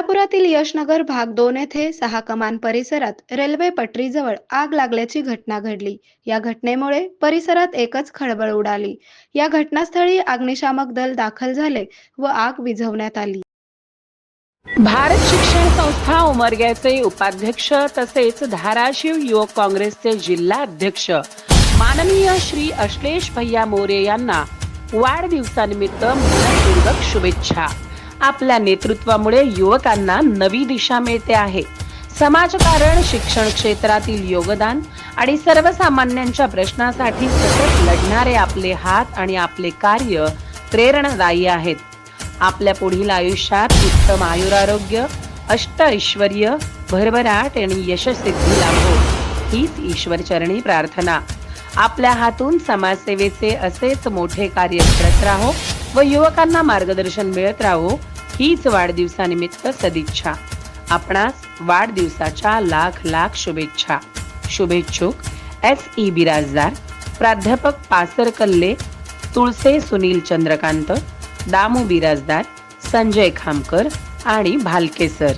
सोलापुरातील यशनगर भाग 2 येथे 6 कमान परिसरात रेल्वे पटरीजवळ आग लागल्याची घटना घडली। या घटनेमुळे परिसरात एकच खळबळ उडाली। या घटनास्थळी अग्निशामक दल दाखल झाले व आग विझवण्यात आली। भारत शिक्षण संस्था उमरग्याचे उपाध्यक्ष तसेच धाराशिव युवक काँग्रेसचे जिल्हा अध्यक्ष माननीय श्री अश्लेष भैया मोरे यांना वाढदिवसानिमित्त मनपूर्वक शुभेच्छा। आपल्या नेतृत्वामुळे युवकांना नवी दिशा मिळते आहे। समाजकारण, शिक्षण क्षेत्रातील योगदान आणि सर्वसामान्यांच्या प्रश्नासाठी सतत लढणारे आपले हात आणि आपले कार्य प्रेरणादायी आहेत। आपल्या पुढील आयुष्यात उत्तम आयुरारोग्य, अष्ट ऐश्वर्य, भरभराट आणि यशसिद्धी लाभो हीच ईश्वरचरणी प्रार्थना। आपल्या हातून समाजसेवेचे असेच मोठे कार्य करत राहो व युवकांना मार्गदर्शन मिळत राहो हीच वाढदिवसानिमित्त सदिच्छा। आपणास वाढदिवसाच्या लाख लाख शुभेच्छा। शुभेच्छुक S.E. बिराजदार, प्राध्यापक पासर कल्ले, तुळसे सुनील चंद्रकांत, दामू बिराजदार, संजय खामकर आणि भालके सर।